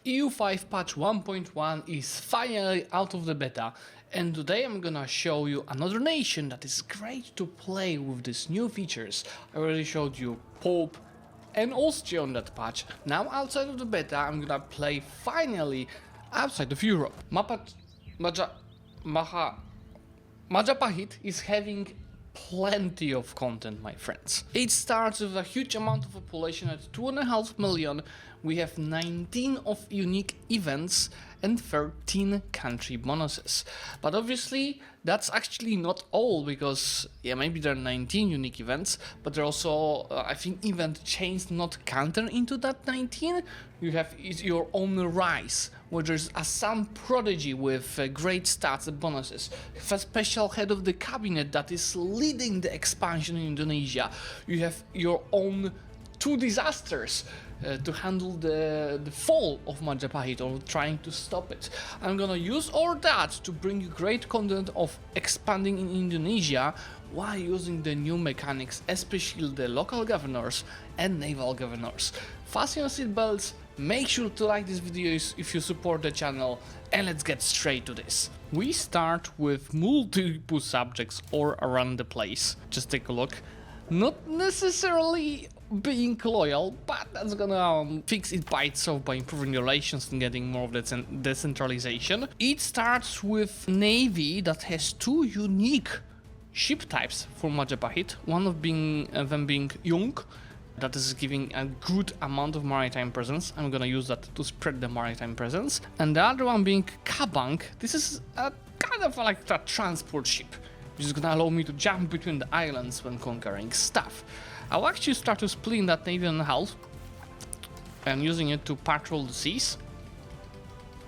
EU5 patch 1.1 is finally out of the beta, and today I'm gonna show you another nation that is great to play with these new features. I already showed you Pope and Austria on that patch. Now outside of the beta I'm gonna play finally outside of Europe. Majapahit is having plenty of content, my friends. It starts with a huge amount of population at 2.5 million. We have 19 of unique events and 13 country bonuses. But obviously that's actually not all, because maybe there are 19 unique events, but there are also I think event chains not counter into that 19. You have your own rise, where there's a Assam prodigy with great stats and bonuses. You have a special head of the cabinet that is leading the expansion in Indonesia. You have your own two disasters to handle the fall of Majapahit, or trying to stop it. I'm gonna use all that to bring you great content of expanding in Indonesia while using the new mechanics, especially the local governors and naval governors. Fasten your seatbelts, make sure to like this video if you support the channel, and let's get straight to this. We start with multiple subjects all around the place. Just take a look. Not necessarily being loyal, but that's gonna fix it by itself by improving relations and getting more of the decentralization. It starts with Navy that has two unique ship types for Majapahit. One of them being Young, that is giving a good amount of maritime presence. I'm gonna use that to spread the maritime presence. And the other one being Kabang. This is a kind of like a transport ship, which is gonna allow me to jump between the islands when conquering stuff. I'll actually start to split that navy in half and using it to patrol the seas,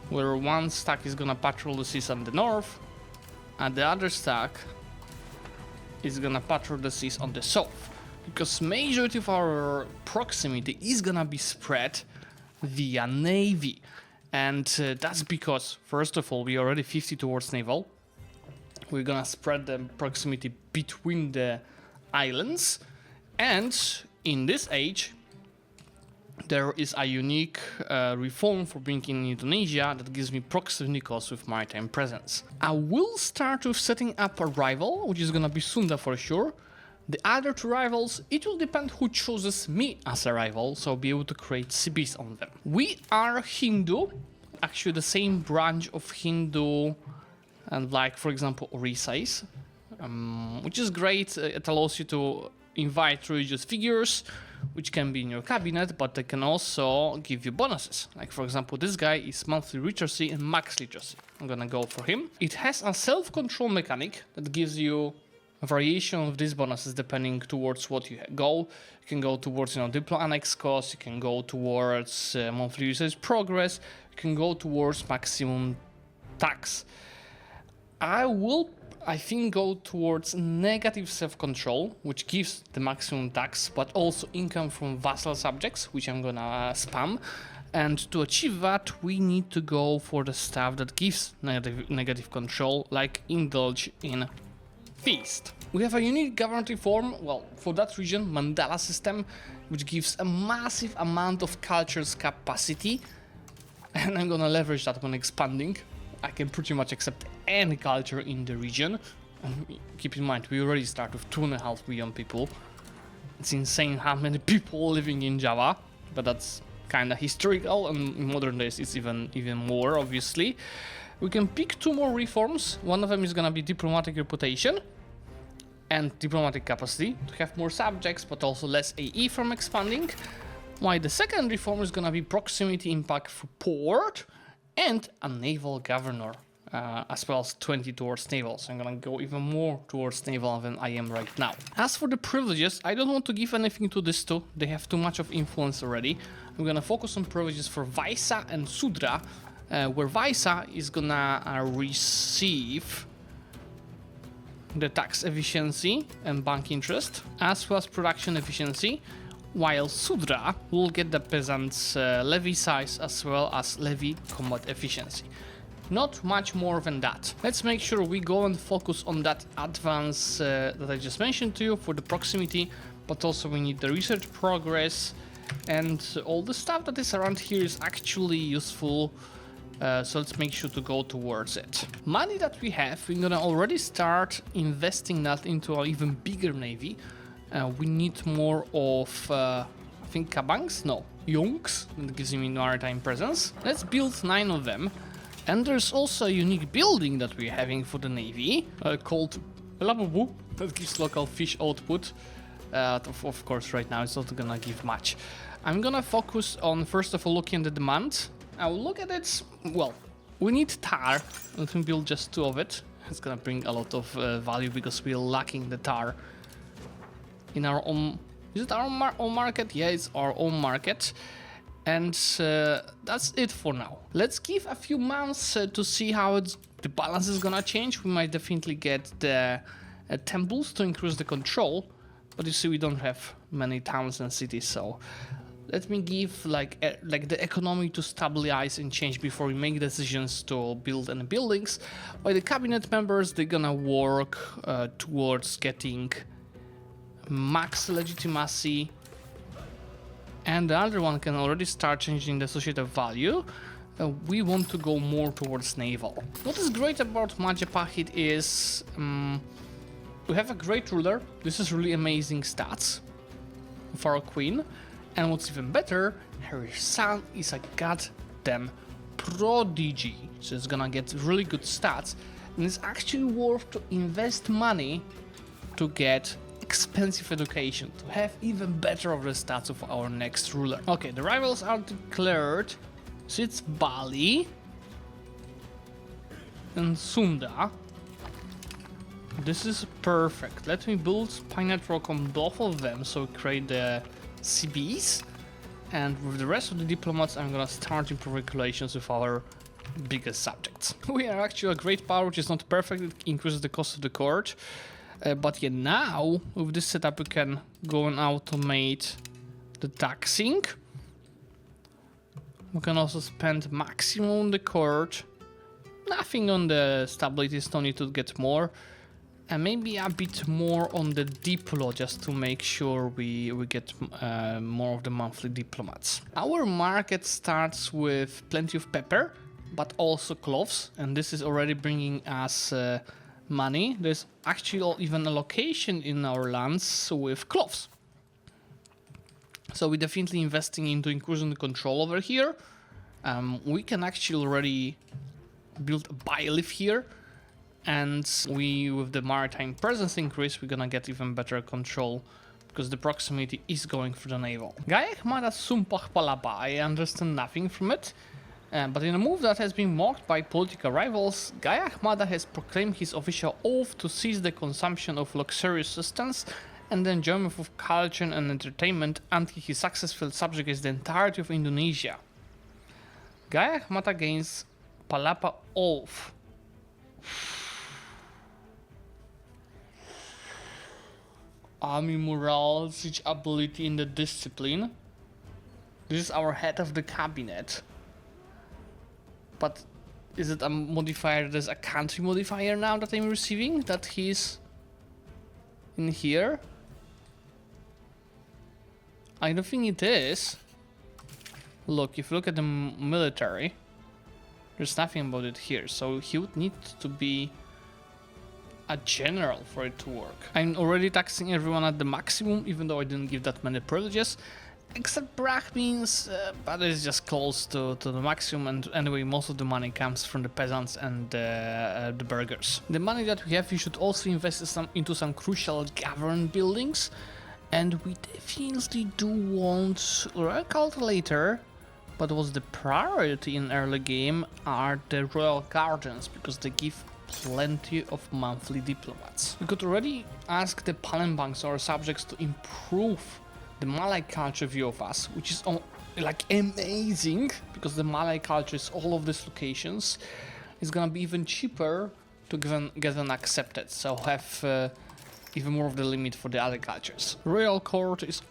where one stack is gonna patrol the seas on the north, and the other stack is gonna patrol the seas on the south, because majority of our proximity is gonna be spread via navy. And that's because, first of all, we are already 50 towards naval. We're gonna spread the proximity between the islands, and in this age there is a unique reform for being in Indonesia that gives me proximity costs with maritime presence. I will start with setting up a rival, which is gonna be Sunda for sure. The other two rivals, it will depend who chooses me as a rival, so I'll be able to create CBs on them. We are Hindu, actually the same branch of Hindu, and like for example Orissa is, which is great. It allows you to invite religious figures, which can be in your cabinet, but they can also give you bonuses. Like for example, this guy is monthly literacy and max literacy. I'm gonna go for him. It has a self-control mechanic that gives you a variation of these bonuses depending towards what you go. You can go towards Diplo Annex cost, you can go towards monthly usage progress, you can go towards maximum tax. I think go towards negative self-control, which gives the maximum tax, but also income from vassal subjects, which I'm gonna spam. And to achieve that, we need to go for the stuff that gives negative control, like indulge in feast. We have a unique government reform, well, for that region, mandala system, which gives a massive amount of culture's capacity, and I'm gonna leverage that when expanding. I can pretty much accept any culture in the region. And keep in mind, we already start with 2.5 million people. It's insane how many people living in Java, but that's kind of historical, and in modern days it's even more, obviously. We can pick two more reforms. One of them is gonna be diplomatic reputation and diplomatic capacity, to have more subjects but also less AE from expanding. While the second reform is gonna be proximity impact for port and a naval governor, as well as 20 towards naval. So I'm gonna go even more towards naval than I am right now. As for the privileges, I don't want to give anything to these two. They have too much of influence already. I'm gonna focus on privileges for Vaisa and Sudra, where Vaisa is gonna receive the tax efficiency and bank interest, as well as production efficiency, while Sudra will get the peasants' levy size as well as levy combat efficiency. Not much more than that. Let's make sure we go and focus on that advance that I just mentioned to you for the proximity, but also we need the research progress and all the stuff that is around here is actually useful. So let's make sure to go towards it. Money that we have, we're gonna already start investing that into an even bigger navy. We need more of, I think, kabangs? No, yonks. That gives me maritime presence. Let's build 9 of them. And there's also a unique building that we're having for the navy called Labubu. That gives local fish output. Of course, right now it's not gonna give much. I'm gonna focus on, first of all, looking at the demand. I'll look at it. Well, we need tar. Let me build just 2 of it. It's gonna bring a lot of value because we're lacking the tar in our own. Is it our own market? Yeah, it's our own market. And that's it for now. Let's give a few months to see how the balance is gonna change. We might definitely get the temples to increase the control, but you see we don't have many towns and cities, so let me give like the economy to stabilize and change before we make decisions to build any buildings. While the cabinet members, they're gonna work towards getting max legitimacy, and the other one can already start changing the associated value. We want to go more towards naval. What is great about Majapahit is we have a great ruler. This is really amazing stats for our queen. And what's even better, her son is a goddamn prodigy. So it's gonna get really good stats. And it's actually worth to invest money to get expensive education, to have even better of the stats of our next ruler. Okay, the rivals are declared. So it's Bali and Sunda. This is perfect. Let me build spy network on both of them so we create the CBs, and with the rest of the diplomats I'm gonna start improving relations with our biggest subjects. We are actually a great power, which is not perfect. It increases the cost of the court, but yeah, now with this setup we can go and automate the taxing. We can also spend maximum on the court, nothing on the stability, still need to get more. And maybe a bit more on the diplo, just to make sure we get more of the monthly diplomats. Our market starts with plenty of pepper, but also cloves, and this is already bringing us money. There's actually even a location in our lands with cloves. So we're definitely investing into increasing the control over here. We can actually already build a bailiff here. And with the maritime presence increase, we're gonna get even better control because the proximity is going through the naval. Gaya Mada Sumpah Palapa, I understand nothing from it. But in a move that has been mocked by political rivals, Gaya Ahmada has proclaimed his official oath to cease the consumption of luxurious substance and the enjoyment of culture and entertainment until he successfully subjugates the entirety of Indonesia. Gaya Ahmada gains Palapa oath. Army morale, siege ability in the discipline. This is our head of the cabinet. But is it a modifier? There's a country modifier now that I'm receiving, that he's in here? I don't think it is. Look, if you look at the military, there's nothing about it here. So he would need to be a general for it to work. I'm already taxing everyone at the maximum, even though I didn't give that many privileges, except Brahmins, but it's just close to the maximum, and anyway most of the money comes from the peasants and the burghers. The money that we have, we should also invest into some crucial government buildings, and we definitely do want Royal Calculator, but what's the priority in early game are the Royal Gardens, because they give plenty of monthly diplomats. We could already ask the Palembang's or subjects to improve the Malay culture view of us, which is like amazing, because the Malay culture is all of these locations. It's gonna be even cheaper to get them accepted, so have even more of the limit for the other cultures. Royal court is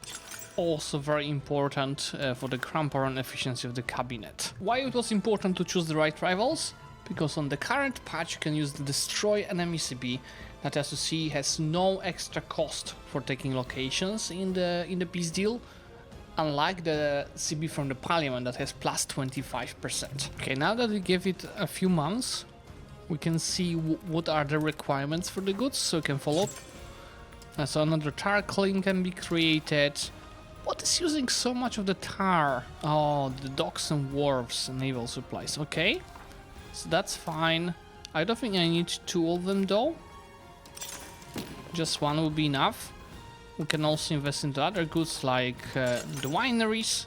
also very important for the crown power and efficiency of the cabinet. Why it was important to choose the right rivals? Because on the current patch you can use the destroy enemy CB that, as you see, has no extra cost for taking locations in the peace deal. unlike the CB from the parliament that has plus 25%. Okay, now that we give it a few months, we can see what are the requirements for the goods, so we can follow up. So another tar kiln can be created. What is using so much of the tar? Oh, the docks and wharves and naval supplies. Okay, so that's fine. I don't think I need 2 of them though. Just 1 will be enough. We can also invest into other goods like the wineries,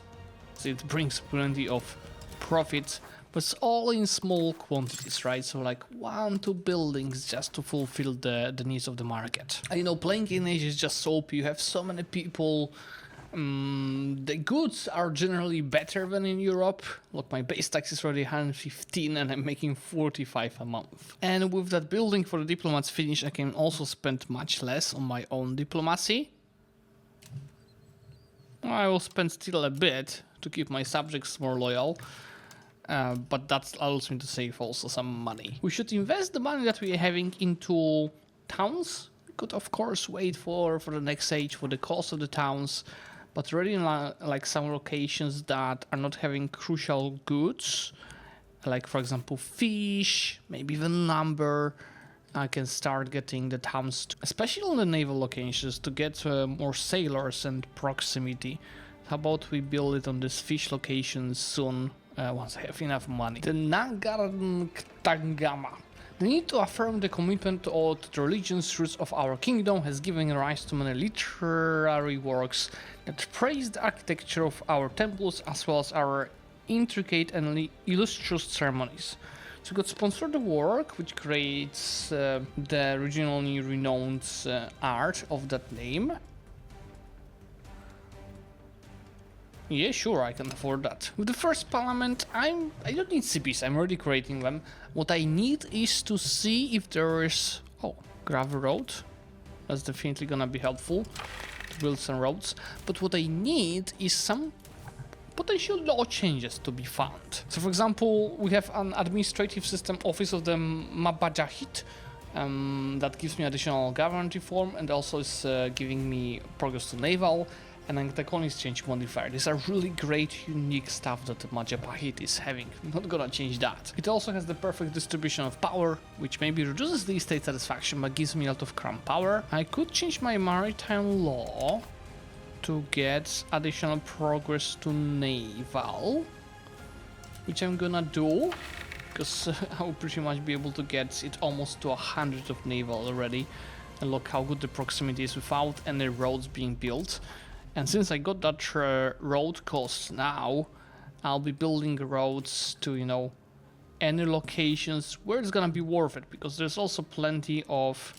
so it brings plenty of profit, but it's all in small quantities, right? So like 1-2 buildings just to fulfill the needs of the market. And, you know, playing in Asia is just so OP. You have so many people. The goods are generally better than in Europe. Look, my base tax is already 115 and I'm making 45 a month. And with that building for the diplomats finished, I can also spend much less on my own diplomacy. I will spend still a bit to keep my subjects more loyal, but that allows me to save also some money. We should invest the money that we are having into towns. We could of course wait for the next stage for the cost of the towns, but already in like some locations that are not having crucial goods, like for example fish, maybe even lumber, I can start getting the towns, especially on the naval locations, to get more sailors and proximity. How about we build it on this fish location soon, once I have enough money. The Nagarntangama. The need to affirm the commitment to the religious roots of our kingdom has given rise to many literary works that praise the architecture of our temples as well as our intricate and illustrious ceremonies. So we got sponsored the work, which creates the regionally renowned art of that name. Yeah, sure, I can afford that. With the first parliament, I don't need CPs, I'm already creating them. What I need is to see if there is... Oh, gravel road. That's definitely gonna be helpful to build some roads. But what I need is some potential law changes to be found. So for example, we have an administrative system office of the Mabajahit that gives me additional government reform and also is giving me progress to naval and then the colonies change modifier. These are really great unique stuff that the Majapahit is having. I'm not gonna change that. It also has the perfect distribution of power, which maybe reduces the state satisfaction but gives me a lot of crown power. I could change my maritime law to get additional progress to naval, which I'm gonna do because I will pretty much be able to get it almost to 100 of naval already. And look how good the proximity is without any roads being built. And since I got that road cost now, I'll be building roads to, you know, any locations where it's gonna be worth it, because there's also plenty of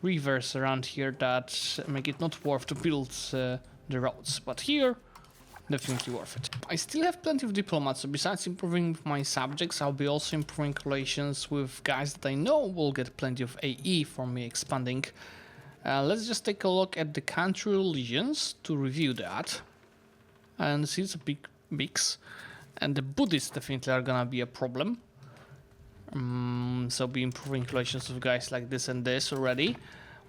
rivers around here that make it not worth to build the roads, but here definitely worth it. I still have plenty of diplomats, so besides improving my subjects, I'll be also improving relations with guys that I know will get plenty of AE from me expanding. Let's just take a look at the country religions to review that, and see it's a big mix, and the Buddhists definitely are gonna be a problem. So be improving relations with guys like this and this already.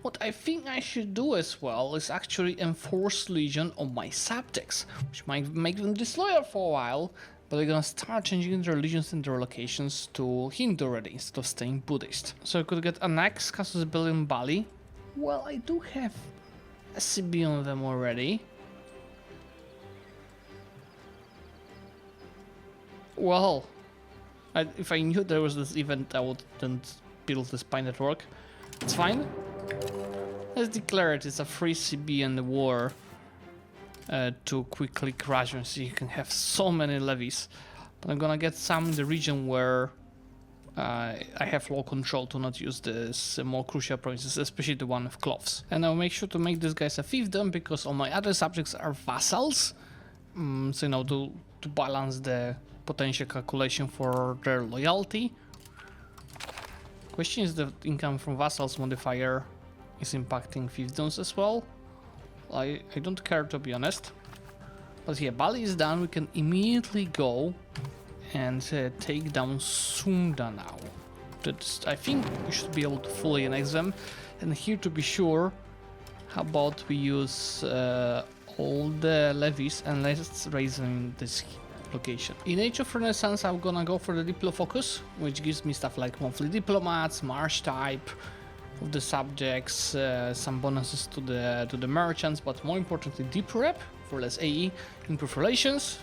What I think I should do as well is actually enforce religion on my subjects, which might make them disloyal for a while, but they're gonna start changing their religions and their locations to Hindu already instead of staying Buddhist. So I could get a next Casus Belli in Bali. Well, I do have a CB on them already. Well, if I knew there was this event, I wouldn't build the spy network. It's fine. Let's declare it. It's a free CB in the war to quickly crash and so you can have so many levies. But I'm gonna get some in the region where I have low control to not use this more crucial provinces, especially the one with cloths. And I'll make sure to make these guys a fiefdom because all my other subjects are vassals. So, you know, to balance the potential calculation for their loyalty. Question is the income from vassals modifier is impacting fiefdoms as well. I don't care, to be honest. But yeah, Bali is done. We can immediately go and take down Sunda now. I think we should be able to fully annex them. And here, to be sure, how about we use all the levies and let's raise them in this location. In Age of Renaissance, I'm gonna go for the Diplo focus, which gives me stuff like monthly diplomats, march type of the subjects, some bonuses to the merchants, but more importantly, deep rep for less AE, improve relations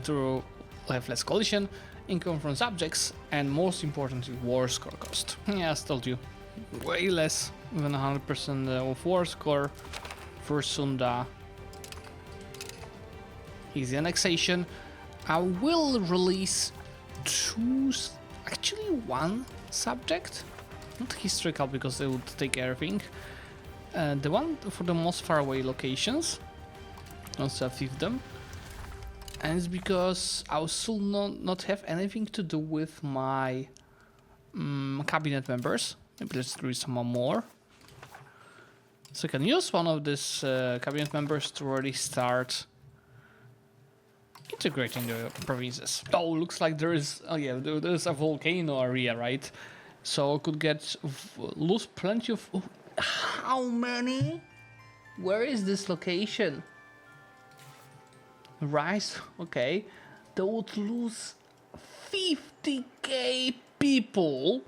to have less collision, income from subjects, and most importantly, war score cost. Yeah, I told you, way less than 100% of war score for Sunda. Easy annexation. I will release actually one subject, not historical because they would take everything. The one for the most far away locations, also 5 of them. And it's because I will soon not have anything to do with my cabinet members. Maybe let's do some more. So I can use one of these cabinet members to already start integrating the provinces. Oh, looks like there is, oh yeah, there's a volcano area, right? So I could lose plenty of, oh, how many? Where is this location? Rice, okay. They would lose 50k people,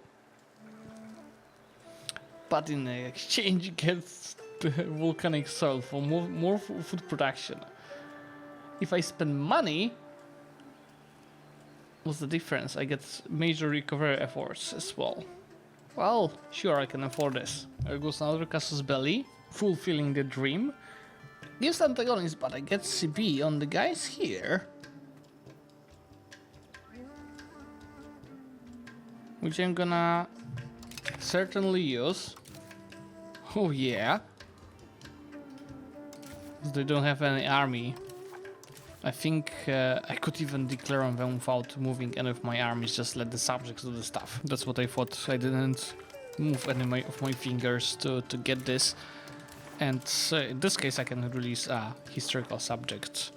but in exchange gets the volcanic soil for more food production. If I spend money, what's the difference? I get major recovery efforts as well. Well, sure, I can afford this. There goes another casus belli, fulfilling the dream. Gives antagonist, but I get CB on the guys here, which I'm gonna certainly use. Oh yeah, they don't have any army. I think I could even declare on them without moving any of my armies, just let the subjects do the stuff. That's what I thought. I didn't move any of my fingers to get this. And in this case I can release a historical subject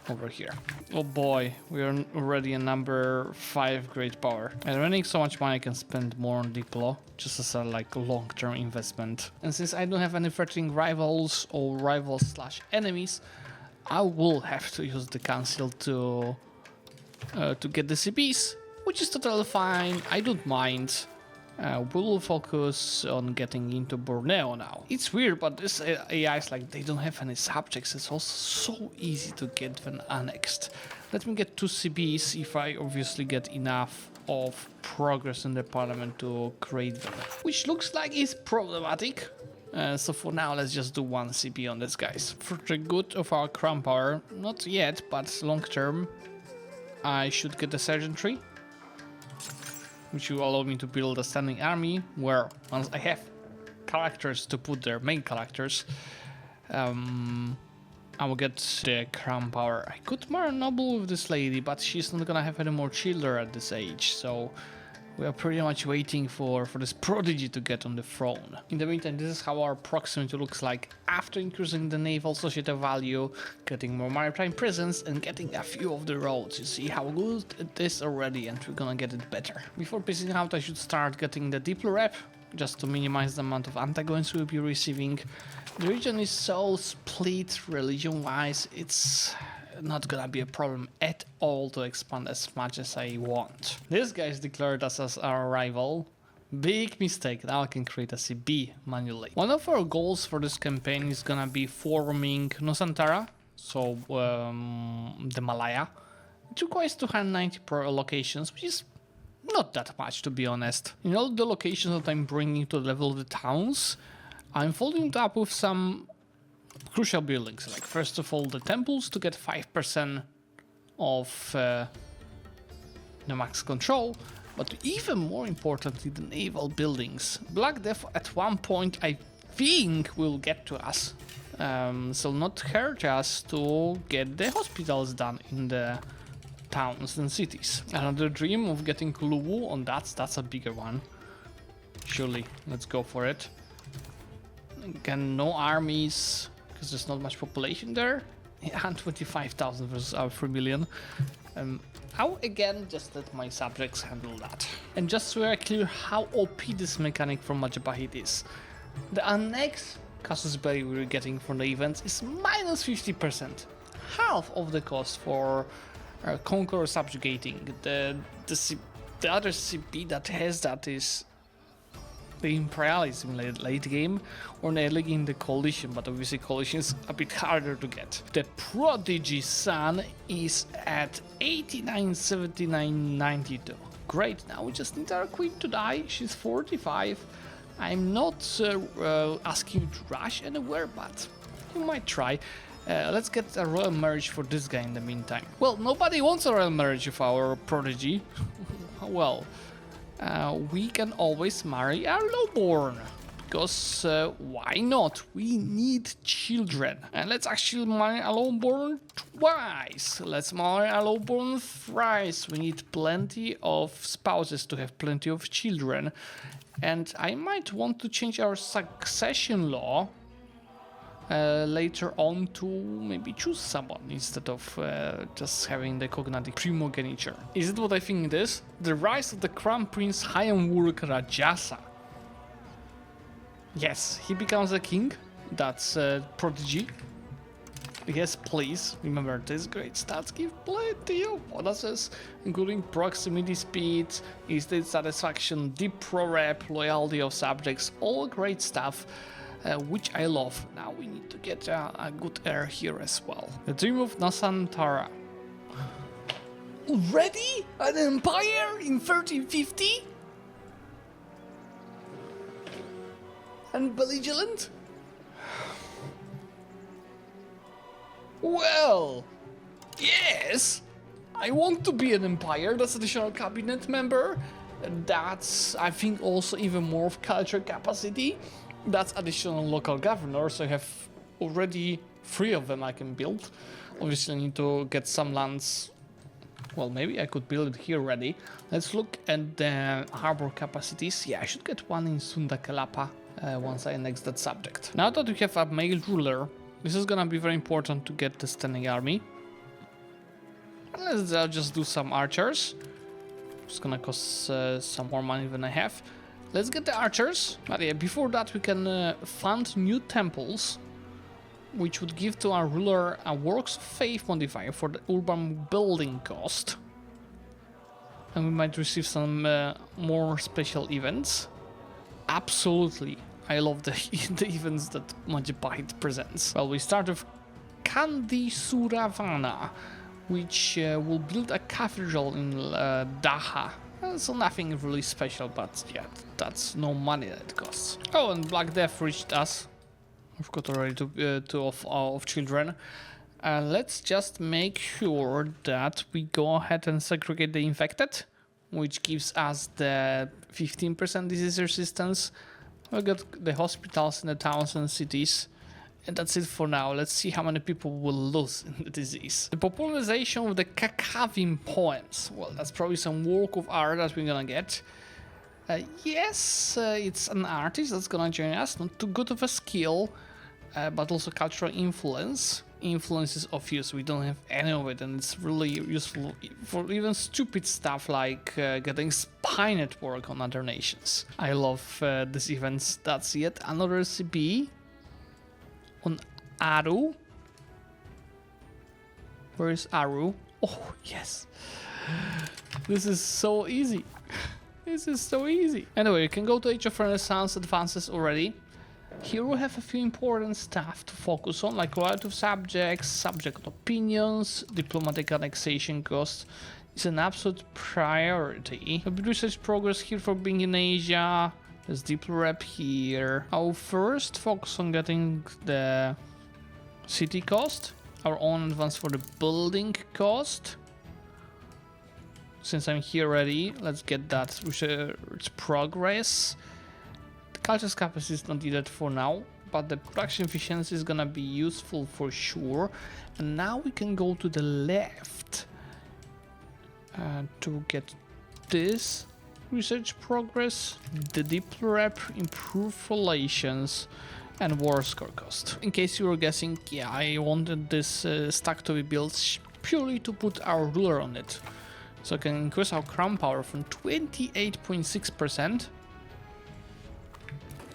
over here. Oh boy, we are already a number 5 great power. And earning so much money I can spend more on Diplo, just as a like long-term investment. And since I don't have any threatening rivals or rivals/enemies, I will have to use the council to get the CPs, which is totally fine. I don't mind. We will focus on getting into Borneo now. It's weird, but this AI is like they don't have any subjects. It's also so easy to get them annexed. Let me get 2 CBs if I obviously get enough of progress in the parliament to create them, which looks like is problematic. So for now, let's just do 1 CB on this, guys. For the good of our crown power, not yet, but long term, I should get the sergeantry, which will allow me to build a standing army, where once I have characters to put their main characters, I will get the crown power. I could marry a noble with this lady, but she's not gonna have any more children at this age, so we are pretty much waiting for this prodigy to get on the throne. In the meantime, this is how our proximity looks like after increasing the naval societal value, getting more maritime presence, and getting a few of the roads. You see how good it is already, and we're gonna get it better. Before pissing out, I should start getting the Diplo rep, just to minimize the amount of antagonists we'll be receiving. The region is so split religion-wise, it's not gonna be a problem at all to expand as much as I want. This guy is declared us as our rival. Big mistake. Now I can create a CB manually. One of our goals for this campaign is gonna be forming Nusantara, so the Malaya. It requires 290 per locations, which is not that much, to be honest. In all the locations that I'm bringing to the level of the towns, I'm following it up with some crucial buildings, like first of all the temples to get 5% of the max control, but even more importantly the naval buildings. Black Death at one point I think will get to us, so not hurt us to get the hospitals done in the towns and cities. Another dream of getting Luwu on that's a bigger one. Surely, let's go for it. Again, no armies, because there's not much population there. 125,000 versus our 3 million. I'll again just let my subjects handle that. And just so we're clear how OP this mechanic from Majapahit is. The annex casus belli we're getting from the events is minus 50%. Half of the cost for conquer or subjugating. The other CP that has that is the imperialism late game, or nearly in the coalition, but obviously coalition is a bit harder to get. The prodigy son is at 89, 79, 92. Great, now we just need our queen to die. She's 45. I'm not asking you to rush anywhere, but you might try. Let's get a royal marriage for this guy in the meantime. Well, nobody wants a royal marriage of our prodigy. Well, we can always marry our lowborn, because why not? We need children. And let's actually marry a lowborn twice. Let's marry a lowborn thrice. We need plenty of spouses to have plenty of children. And I might want to change our succession law later on to maybe choose someone instead of just having the cognatic primogeniture. Is it what I think it is? The rise of the Crown Prince Hayamuruk Rajasa. Yes, he becomes a king. That's prodigy. Yes, please remember this. Great stats give plenty of bonuses, including proximity speed, estate satisfaction, deep pro rep, loyalty of subjects, all great stuff. Which I love. Now we need to get a good heir here as well. The dream of Nusantara. Already? An empire in 1350? And belligerent? Well, yes! I want to be an empire. That's additional cabinet member. That's, I think, also even more of culture capacity. That's additional local governor, so I have already 3 of them I can build. Obviously I need to get some lands. Well, maybe I could build it here already. Let's look at the harbor capacities. Yeah, I should get one in Sunda Kelapa once I annex that subject. Now that we have a male ruler, this is gonna be very important to get the standing army. Let's just do some archers. It's gonna cost some more money than I have. Let's get the archers, but yeah, before that we can fund new temples, which would give to our ruler a works of faith modifier for the urban building cost. And we might receive some more special events. Absolutely, I love the events that Majapahit presents. Well, we start with Kandi Suravana, which will build a cathedral in Daha. So nothing really special, but yeah, that's no money that it costs. Oh, and Black Death reached us. We've got already two of children. Let's just make sure that we go ahead and segregate the infected, which gives us the 15% disease resistance. We got the hospitals in the towns and cities. And that's it for now. Let's see how many people will lose in the disease. The popularization of the Kakavim poems. Well, that's probably some work of art that we're gonna get. Yes, it's an artist that's gonna join us. Not too good of a skill, but also cultural influence. Influence is obvious. We don't have any of it, and it's really useful for even stupid stuff like getting spy network on other nations. I love these events. That's yet another CB. On Aru. Where is Aru? Oh, yes. This is so easy. This is so easy. Anyway, you can go to Age of Renaissance advances already. Here we have a few important stuff to focus on, like right of subjects, subject opinions, diplomatic annexation cost is an absolute priority. A bit research progress here for being in Asia. There's deep rep here. I'll first focus on getting the city cost, our own advance for the building cost. Since I'm here already, let's get that research progress. The culture's capacity is not needed for now, but the production efficiency is gonna be useful for sure. And now we can go to the left to get this research progress, the deep rep, improved relations, and war score cost. In case you were guessing, yeah, I wanted this stack to be built purely to put our ruler on it. So I can increase our crown power from 28.6%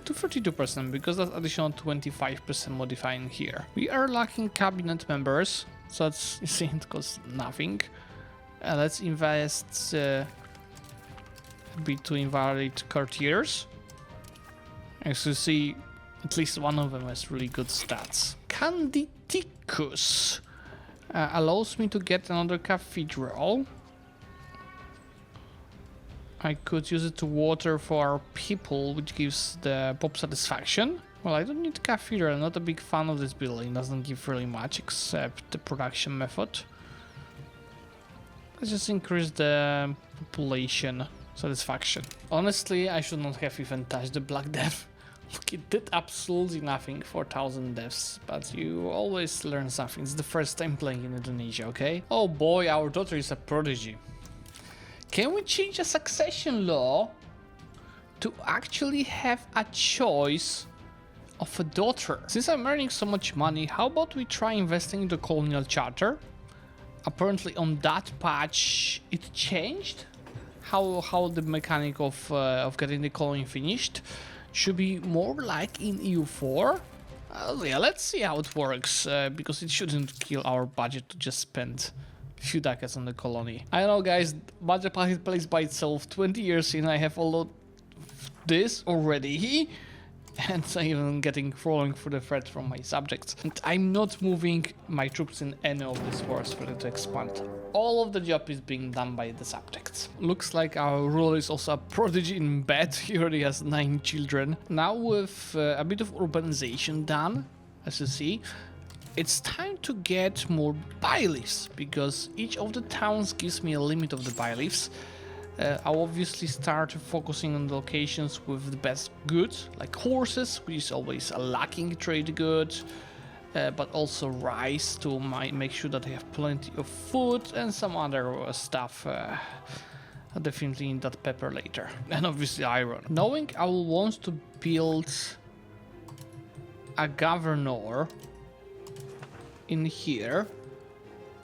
to 32% because that's additional 25% modifying here. We are lacking cabinet members, so that's, you see, it costs nothing. Let's invest a bit to invalid courtiers. As you see, at least one of them has really good stats. Canditicus allows me to get another cathedral. I could use it to water for our people, which gives the pop satisfaction. Well, I don't need cathedral. I'm not a big fan of this building. It doesn't give really much except the production method. Let's just increase the population satisfaction. Honestly, I should not have even touched the Black Death. Look, it did absolutely nothing, 4,000 deaths, but you always learn something. It's the first time playing in Indonesia, okay? Oh boy, our daughter is a prodigy. Can we change the succession law to actually have a choice of a daughter? Since I'm earning so much money, how about we try investing in the colonial charter? Apparently on that patch it changed how the mechanic of getting the colony finished. Should be more like in EU4. Yeah, let's see how it works, because it shouldn't kill our budget to just spend a few ducats on the colony. I know, guys, budget packet plays by itself. 20 years in, I have a lot of this already, and I'm even getting falling for the threat from my subjects. And I'm not moving my troops in any of these wars for it to expand. All of the job is being done by the subjects. Looks like our ruler is also a prodigy in bed. He already has 9 children. Now with a bit of urbanization done, as you see, it's time to get more bailiffs, because each of the towns gives me a limit of the bailiffs. I'll obviously start focusing on the locations with the best goods, like horses, which is always a lacking trade good, but also rice to make sure that I have plenty of food, and some other stuff. I definitely need that pepper later, and obviously iron. Knowing I will want to build a governor in here,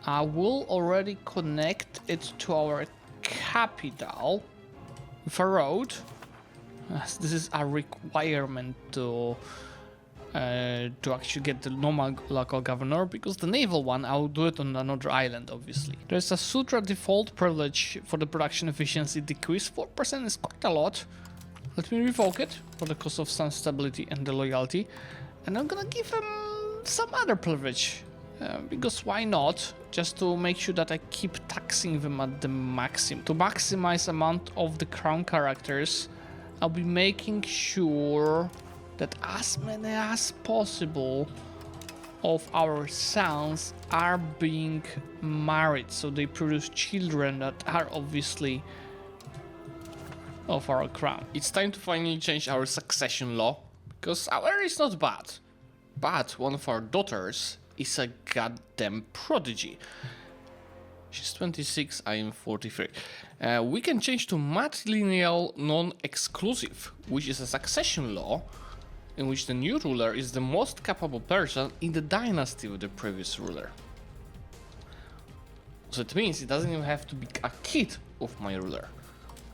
I will already connect it to our capital with a road. This is a requirement to actually get the normal local governor, because the naval one I'll do it on another island. Obviously there's a Sutra default privilege for the production efficiency decrease. 4% is quite a lot. Let me revoke it for the cost of some stability and the loyalty, and I'm gonna give him some other privilege. Because why not? Just to make sure that I keep taxing them at the maximum. To maximize amount of the crown characters, I'll be making sure that as many as possible of our sons are being married, so they produce children that are obviously of our crown. It's time to finally change our succession law, because our is not bad, but one of our daughters is a goddamn prodigy. She's 26, I am 43. We can change to matrilineal non-exclusive, which is a succession law in which the new ruler is the most capable person in the dynasty of the previous ruler. So it means it doesn't even have to be a kid of my ruler.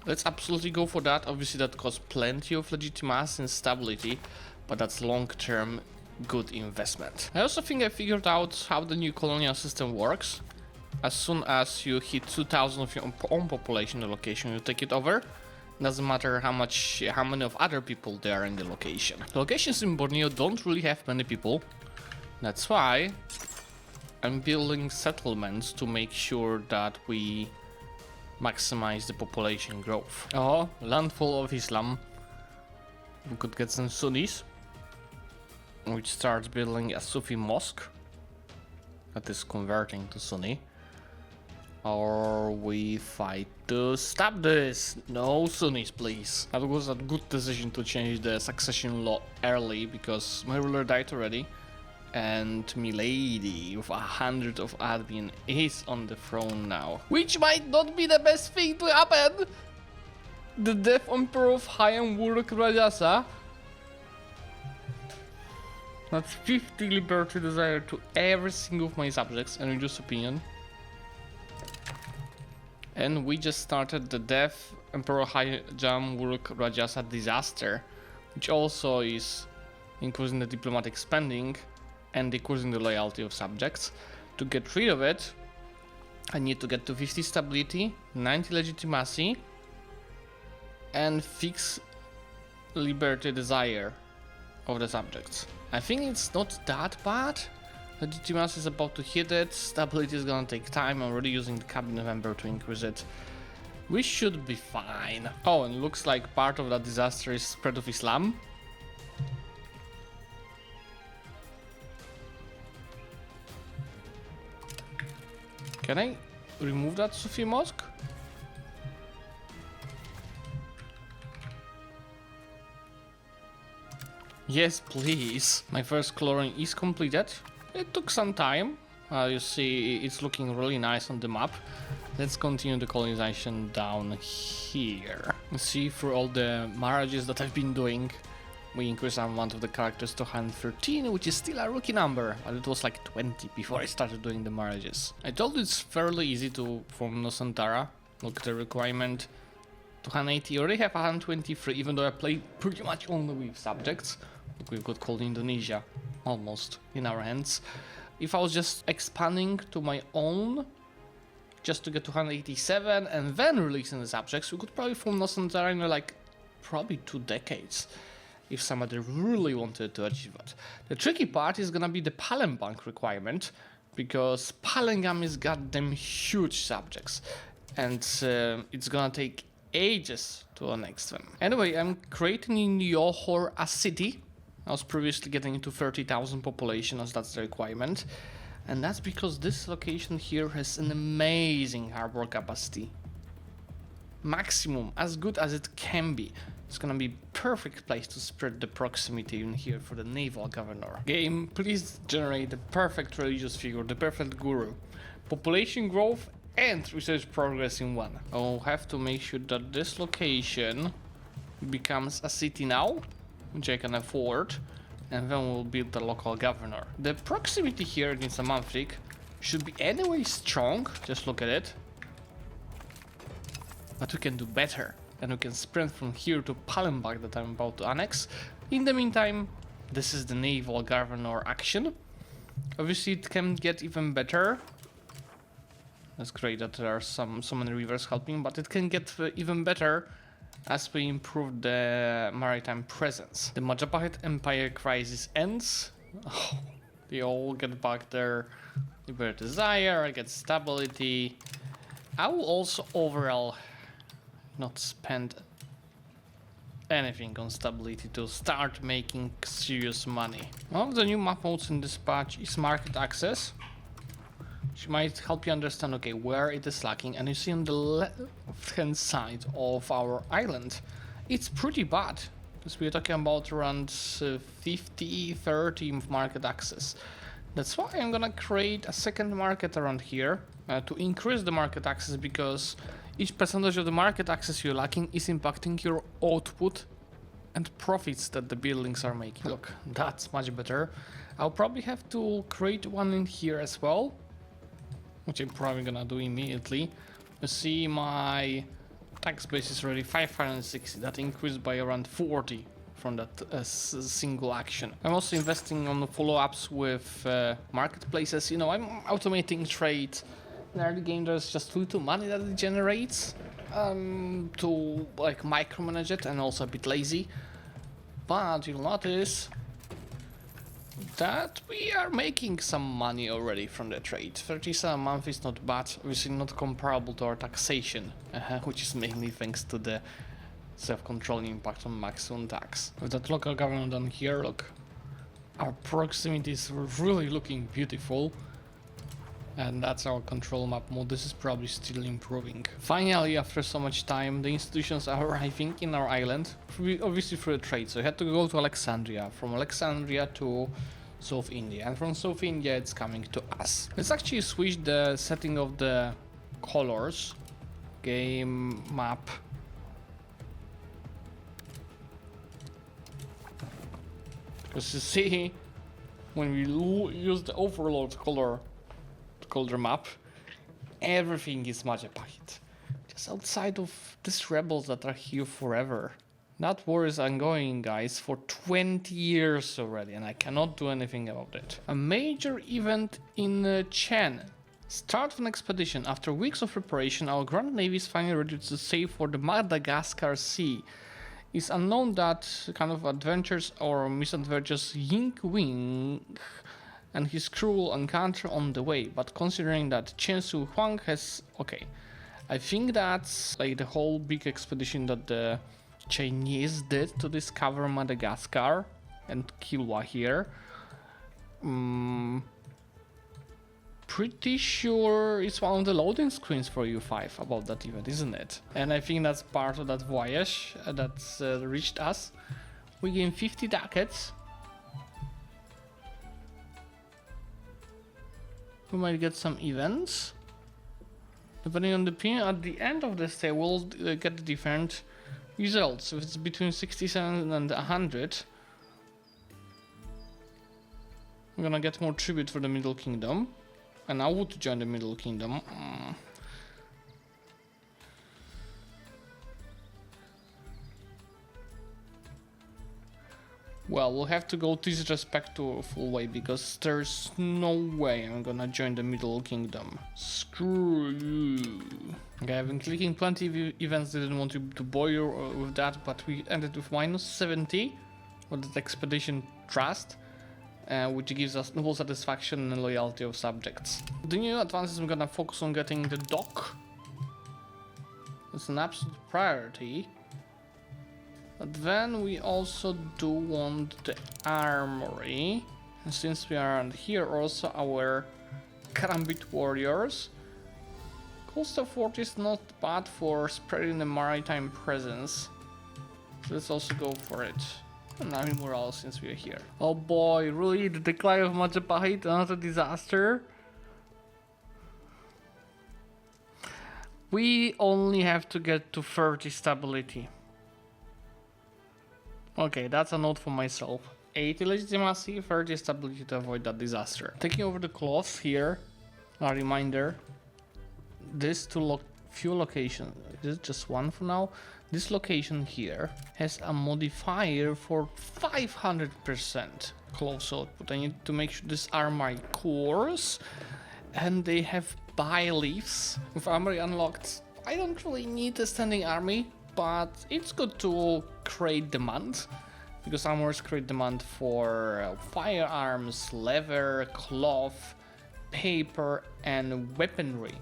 Let's absolutely go for that. Obviously that costs plenty of legitimacy and stability, but that's long-term good investment. I also think I figured out how the new colonial system works. As soon as you hit 2,000 of your own population in the location, you take it over. Doesn't matter how many of other people there are in the location. The locations in Borneo don't really have many people. That's why I'm building settlements to make sure that we maximize the population growth. Oh, landfall of Islam. We could get some Sunnis, which starts building a Sufi mosque that is converting to Sunni. Or we fight to stop this. No Sunnis, please. That was a good decision to change the succession law early, because my ruler died already, and Milady with 100 of admin is on the throne now, which might not be the best thing to happen. The death emperor of Hayam Wuruk Rajasa. That's 50 liberty desire to every single of my subjects and reduce opinion. And we just started the death Emperor Hayam Wuruk Rajasa disaster, which also is increasing the diplomatic spending and decreasing the loyalty of subjects. To get rid of it, I need to get to 50 stability, 90 legitimacy, and fix liberty desire of the subjects. I think it's not that bad. Legitimacy is about to hit it, stability is gonna take time. I'm already using the cabinet member to increase it. We should be fine. Oh, and looks like part of that disaster is spread of Islam. Can I remove that Sufi mosque? Yes, please. My first coloring is completed. It took some time. You see, it's looking really nice on the map. Let's continue the colonization down here. See, through all the marriages that I've been doing, we increased the amount of the characters to 113, which is still a rookie number, but it was like 20 before I started doing the marriages. I told you it's fairly easy to form Nusantara. Look at the requirement. 280, I already have 123, even though I play pretty much only with subjects. Look, we've got called Indonesia, almost, in our hands. If I was just expanding to my own, just to get to 187 and then releasing the subjects, we could probably form Nusantara in like probably 2 decades. If somebody really wanted to achieve it. The tricky part is gonna be the Palembang requirement, because Palembang is goddamn huge subjects, and it's gonna take ages to annex them. Anyway, I'm creating in Johor a city. I was previously getting into 30,000 population, as that's the requirement, and that's because this location here has an amazing harbor capacity. Maximum, as good as it can be. It's gonna be perfect place to spread the proximity in here for the naval governor. Game, please generate the perfect religious figure, the perfect guru. Population growth and research progress in one. I'll have to make sure that this location becomes a city now, which I can afford, and then we'll build the local governor. The proximity here in Nusantara should be anyway strong, just look at it. But we can do better. And we can sprint from here to Palembang that I'm about to annex. In the meantime, this is the naval governor action. Obviously it can get even better. That's great that there are so many rivers helping, but it can get even better as we improve the maritime presence. The Majapahit Empire crisis ends. Oh, they all get back their liberty desire, I get stability. I will also overall not spend anything on stability to start making serious money. One of the new map modes in this patch is market access, which might help you understand, okay, where it is lacking. And you see on the left hand side of our island, it's pretty bad, because we're talking about around 50-30 market access. That's why I'm gonna create a second market around here to increase the market access, because each percentage of the market access you're lacking is impacting your output and profits that the buildings are making. Look, that's much better. I'll probably have to create one in here as well, which I'm probably gonna do immediately. You see, my tax base is already 560. That increased by around 40 from that single action. I'm also investing on the follow-ups with marketplaces. You know, I'm automating trade. In early game, there's just little money that it generates to like micromanage it, and also a bit lazy. But you'll notice that we are making some money already from the trade. 37 a month is not bad, obviously not comparable to our taxation, which is mainly thanks to the self-controlling impact on maximum tax. With that local government down here, look, our proximity is really looking beautiful. And that's our control map mode. This is probably still improving. Finally, after so much time, the institutions are arriving in our island, obviously through a trade. So I had to go to Alexandria, from Alexandria to South India, and from South India it's coming to us. Let's actually switch the setting of the colors. Game map. Because you see, when we use the overload color map, everything is Majapahit. Just outside of these rebels that are here forever. That war is ongoing, guys, for 20 years already, and I cannot do anything about it. A major event in Chen. Start of an expedition. After weeks of preparation, our Grand Navy is finally ready to sail for the Madagascar Sea. It's unknown that kind of adventures or misadventures Ying Wing and his crew will encounter on the way, but considering that Chen Su Huang has... okay, I think that's like the whole big expedition that the Chinese did to discover Madagascar and Kilwa here. Pretty sure it's one of the loading screens for EU5 about that event, isn't it? And I think that's part of that voyage that's reached us. We gain 50 ducats. We might get some events. Depending on the opinion, at the end of the stay, we'll get different results. If it's between 67 and 100, I'm gonna get more tribute for the Middle Kingdom. And I would join the Middle Kingdom. Well, we'll have to go disrespect to a full way, because there's no way I'm gonna join the Middle Kingdom. Screw you. Okay, I've been clicking plenty of events, didn't want to bore you with that, but we ended with minus 70 with that expedition trust, which gives us naval satisfaction and loyalty of subjects. The new advances, I'm gonna focus on getting the dock. It's an absolute priority. But then we also do want the armory. And since we are here, also our Karambit warriors. Coastal fort is not bad for spreading the maritime presence. So let's also go for it. And Army morale since we are here. Oh boy, really? The decline of Majapahit, another disaster? We only have to get to 30 stability. Okay, that's a note for myself. 80 legitimacy, 30 stability to avoid that disaster. Taking over the cloth here, a reminder. This few locations, this is just one for now. This location here has a modifier for 500% close output. I need to make sure these are my cores, and they have by-leaves. With armory unlocked, I don't really need a standing army, but it's good to create demand, because armors create demand for firearms, leather, cloth, paper, and weaponry.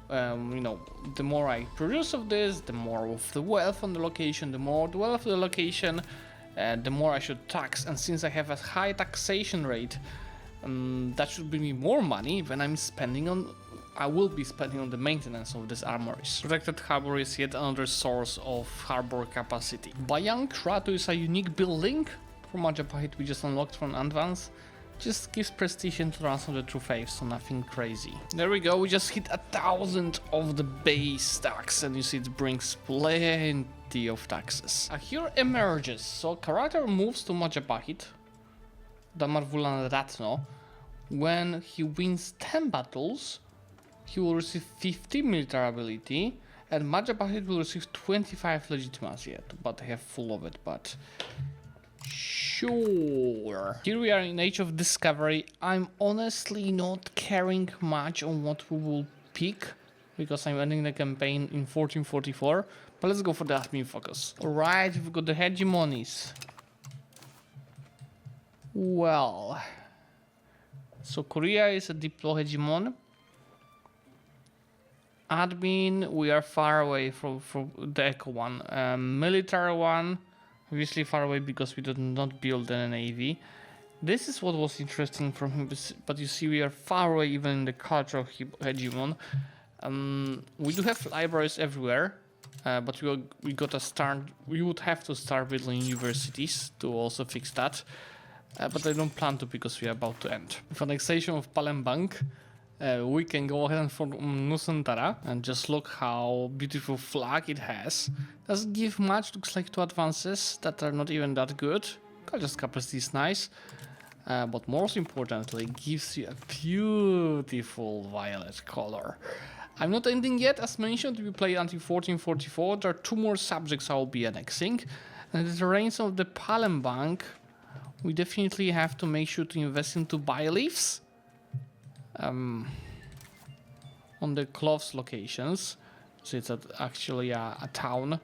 You know, the more I produce of this, the more of the wealth on the location, the more the wealth of the location, the more I should tax. And since I have a high taxation rate, that should bring me more money when I will be spending on the maintenance of these armories. Protected harbor is yet another source of harbor capacity. Bayang Kratu is a unique building from Majapahit we just unlocked from advance. Just gives prestige and ransom the true faith, so nothing crazy. There we go, we just hit 1,000 of the base tax, and you see it brings plenty of taxes. A hero emerges, so character moves to Majapahit, Damarvulan Ratno. When he wins 10 battles, he will receive 50 military ability, and Majapahit will receive 25 legitimacy, but I have full of it, but... sure. Here we are in Age of Discovery. I'm honestly not caring much on what we will pick, because I'm ending the campaign in 1444, but let's go for the admin focus. Alright, we've got the hegemonies. Well... so Korea is a diplo hegemon. Admin, we are far away from the Echo one. Military one, obviously far away because we did not build a navy. This is what was interesting from him, but you see we are far away even in the culture of hegemon. We do have libraries everywhere, but we gotta start. We would have to start building universities to also fix that. But I don't plan to, because we are about to end. With annexation of Palembang, we can go ahead and form Nusantara, and just look how beautiful flag it has. Doesn't give much, looks like 2 advances that are not even that good. Just capacity is nice, but most importantly, it gives you a beautiful violet color. I'm not ending yet, as mentioned, we play until 1444. There are 2 more subjects I will be annexing. And the terrains of the Palembang, we definitely have to make sure to invest into bioleaves on the cloth locations. So it's actually a town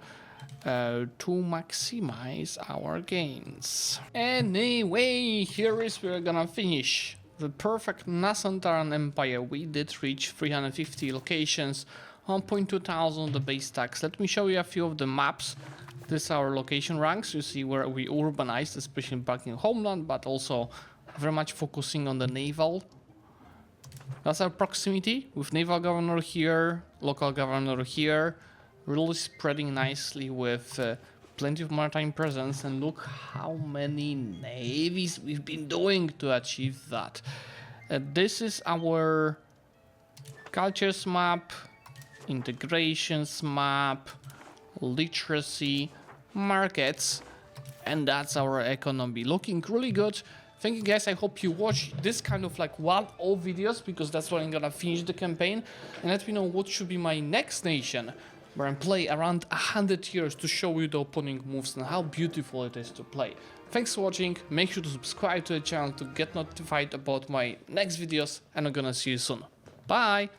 to maximize our gains. Anyway, here is where we're gonna finish. The perfect Nusantaran Empire. We did reach 350 locations, 1.2,000 the base tax. Let me show you a few of the maps. This is our location ranks. You see where we urbanized, especially back in homeland, but also very much focusing on the naval. That's our proximity with naval governor here, local governor here, really spreading nicely with plenty of maritime presence. And look how many navies we've been doing to achieve that. This is our cultures map, integrations map, literacy, markets, and that's our economy. Looking really good. Thank you guys, I hope you watch this kind of like one-off videos, because that's when I'm gonna finish the campaign. And let me know what should be my next nation, where I play around 100 years to show you the opponent moves and how beautiful it is to play. Thanks for watching, make sure to subscribe to the channel to get notified about my next videos, and I'm gonna see you soon. Bye!